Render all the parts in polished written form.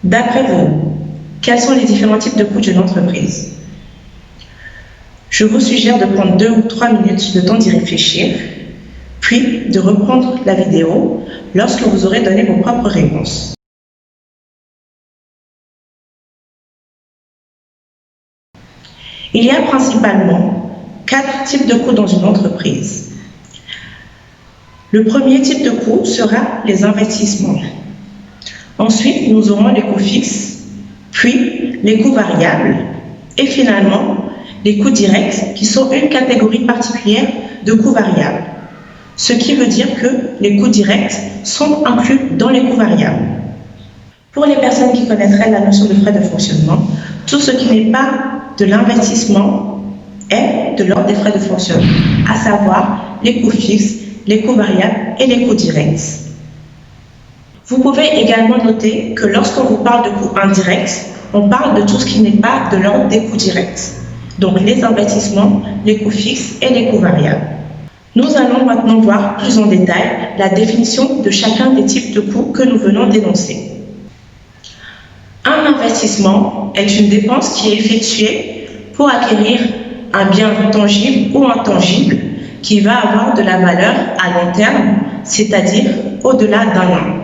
D'après vous, quels sont les différents types de coûts d'une entreprise? Je vous suggère de prendre 2 ou 3 minutes le temps d'y réfléchir, puis de reprendre la vidéo lorsque vous aurez donné vos propres réponses. Il y a principalement 4 types de coûts dans une entreprise. Le premier type de coût sera les investissements. Ensuite, nous aurons les coûts fixes, puis les coûts variables et finalement les coûts directs qui sont une catégorie particulière de coûts variables. Ce qui veut dire que les coûts directs sont inclus dans les coûts variables. Pour les personnes qui connaîtraient la notion de frais de fonctionnement, tout ce qui n'est pas de l'investissement est de l'ordre des frais de fonctionnement, à savoir les coûts fixes, les coûts variables et les coûts directs. Vous pouvez également noter que lorsqu'on vous parle de coûts indirects, on parle de tout ce qui n'est pas de l'ordre des coûts directs. Donc les investissements, les coûts fixes et les coûts variables. Nous allons maintenant voir plus en détail la définition de chacun des types de coûts que nous venons d'énoncer. Un investissement est une dépense qui est effectuée pour acquérir un bien tangible ou intangible qui va avoir de la valeur à long terme, c'est-à-dire au-delà d'un an,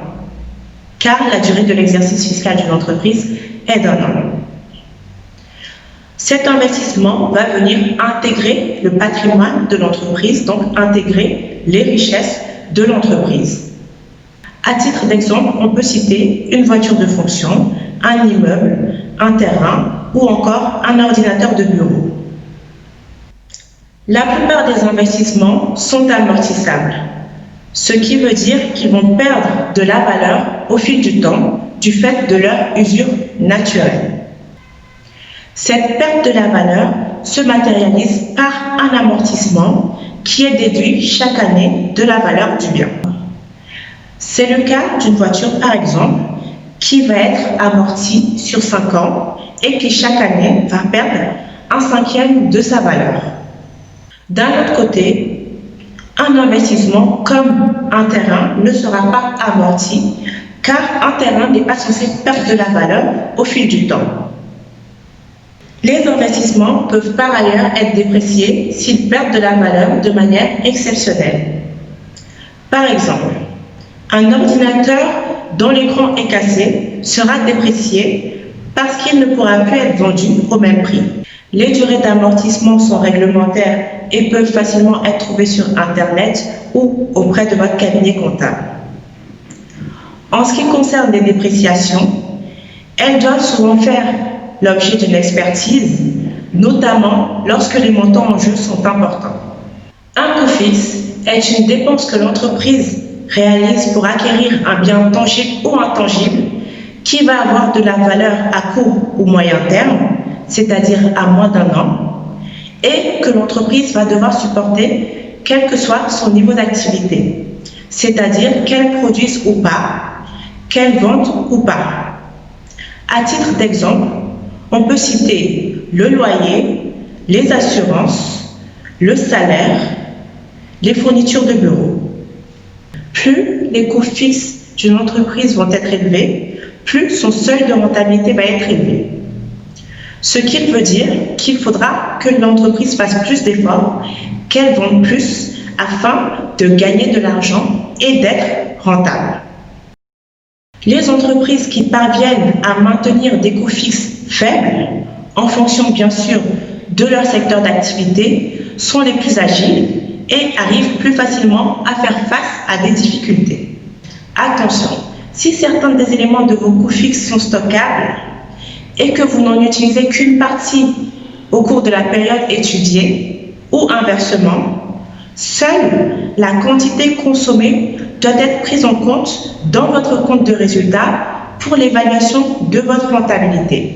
car la durée de l'exercice fiscal d'une entreprise est d'un an. Cet investissement va venir intégrer le patrimoine de l'entreprise, donc intégrer les richesses de l'entreprise. À titre d'exemple, on peut citer une voiture de fonction, un immeuble, un terrain ou encore un ordinateur de bureau. La plupart des investissements sont amortissables, ce qui veut dire qu'ils vont perdre de la valeur au fil du temps du fait de leur usure naturelle. Cette perte de la valeur se matérialise par un amortissement qui est déduit chaque année de la valeur du bien. C'est le cas d'une voiture par exemple qui va être amortie sur 5 ans et qui chaque année va perdre 1/5 de sa valeur. D'un autre côté, un investissement comme un terrain ne sera pas amorti car un terrain n'est pas censé perdre de la valeur au fil du temps. Les investissements peuvent par ailleurs être dépréciés s'ils perdent de la valeur de manière exceptionnelle. Par exemple, un ordinateur dont l'écran est cassé sera déprécié parce qu'il ne pourra plus être vendu au même prix. Les durées d'amortissement sont réglementaires et peuvent facilement être trouvées sur Internet ou auprès de votre cabinet comptable. En ce qui concerne les dépréciations, elles doivent souvent faire l'objet d'une expertise, notamment lorsque les montants en jeu sont importants. Un coût fixe est une dépense que l'entreprise réalise pour acquérir un bien tangible ou intangible qui va avoir de la valeur à court ou moyen terme, c'est-à-dire à moins d'un an, et que l'entreprise va devoir supporter quel que soit son niveau d'activité, c'est-à-dire qu'elle produise ou pas, qu'elle vende ou pas. À titre d'exemple, on peut citer le loyer, les assurances, le salaire, les fournitures de bureau. Plus les coûts fixes d'une entreprise vont être élevés, plus son seuil de rentabilité va être élevé. Ce qui veut dire qu'il faudra que l'entreprise fasse plus d'efforts, qu'elle vende plus afin de gagner de l'argent et d'être rentable. Les entreprises qui parviennent à maintenir des coûts fixes faibles, en fonction bien sûr de leur secteur d'activité, sont les plus agiles et arrivent plus facilement à faire face à des difficultés. Attention, si certains des éléments de vos coûts fixes sont stockables et que vous n'en utilisez qu'une partie au cours de la période étudiée, ou inversement, seule la quantité consommée doit être prise en compte dans votre compte de résultat pour l'évaluation de votre rentabilité.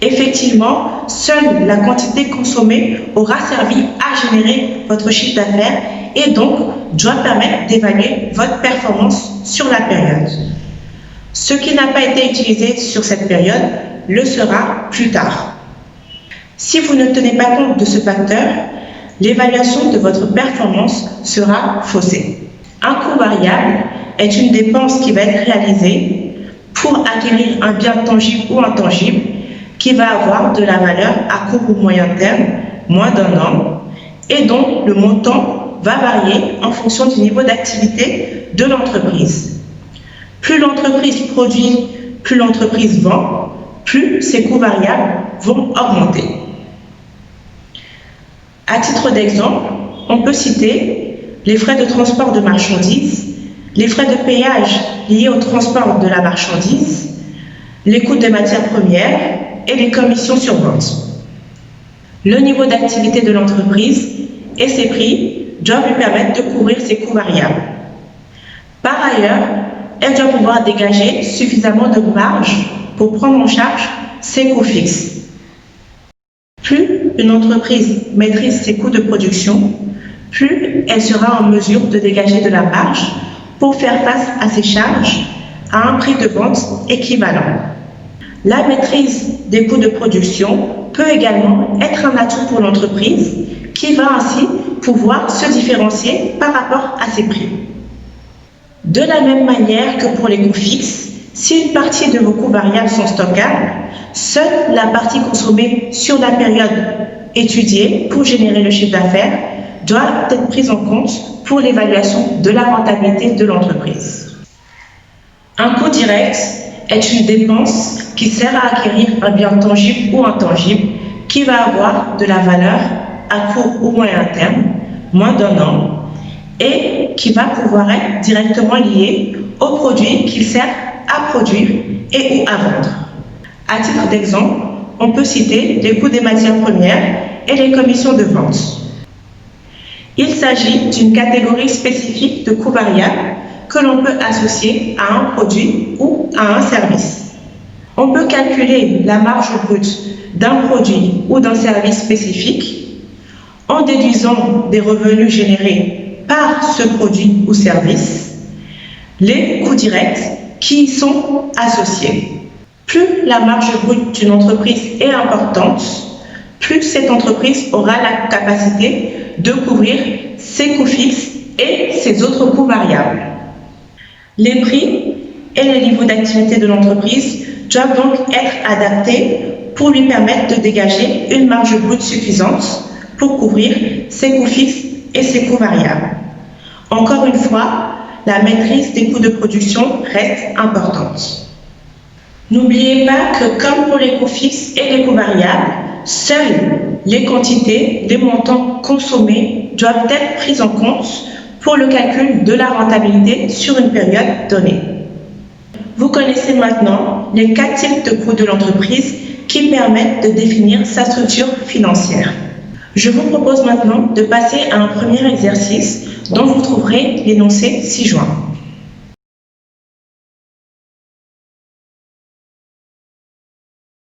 Effectivement, seule la quantité consommée aura servi à générer votre chiffre d'affaires et donc doit permettre d'évaluer votre performance sur la période. Ce qui n'a pas été utilisé sur cette période le sera plus tard. Si vous ne tenez pas compte de ce facteur, l'évaluation de votre performance sera faussée. Un coût variable est une dépense qui va être réalisée pour acquérir un bien tangible ou intangible qui va avoir de la valeur à court ou moyen terme, moins d'un an, et dont le montant va varier en fonction du niveau d'activité de l'entreprise. Plus l'entreprise produit, plus l'entreprise vend, plus ces coûts variables vont augmenter. À titre d'exemple, on peut citer les frais de transport de marchandises, les frais de péage liés au transport de la marchandise, les coûts des matières premières et les commissions sur vente. Le niveau d'activité de l'entreprise et ses prix doivent lui permettre de couvrir ses coûts variables. Par ailleurs, elle doit pouvoir dégager suffisamment de marge pour prendre en charge ses coûts fixes. Plus une entreprise maîtrise ses coûts de production, plus elle sera en mesure de dégager de la marge pour faire face à ses charges à un prix de vente équivalent. La maîtrise des coûts de production peut également être un atout pour l'entreprise qui va ainsi pouvoir se différencier par rapport à ses prix. De la même manière que pour les coûts fixes, si une partie de vos coûts variables sont stockables, seule la partie consommée sur la période étudiée pour générer le chiffre d'affaires doit être prise en compte pour l'évaluation de la rentabilité de l'entreprise. Un coût direct est une dépense qui sert à acquérir un bien tangible ou intangible qui va avoir de la valeur à court ou moyen terme, moins d'un an, et qui va pouvoir être directement lié au produit qu'il sert à produire et ou à vendre. À titre d'exemple, on peut citer les coûts des matières premières et les commissions de vente. Il s'agit d'une catégorie spécifique de coûts variables que l'on peut associer à un produit ou à un service. On peut calculer la marge brute d'un produit ou d'un service spécifique en déduisant des revenus générés par ce produit ou service, les coûts directs qui y sont associés. Plus la marge brute d'une entreprise est importante, plus cette entreprise aura la capacité de couvrir ses coûts fixes et ses autres coûts variables. Les prix et les niveaux d'activité de l'entreprise doivent donc être adaptés pour lui permettre de dégager une marge brute suffisante pour couvrir ses coûts fixes et ses coûts variables. Encore une fois, la maîtrise des coûts de production reste importante. N'oubliez pas que comme pour les coûts fixes et les coûts variables, seules les quantités, les montants consommés doivent être pris en compte pour le calcul de la rentabilité sur une période donnée. Vous connaissez maintenant les 4 types de coûts de l'entreprise qui permettent de définir sa structure financière. Je vous propose maintenant de passer à un premier exercice dont vous trouverez l'énoncé ci-joint.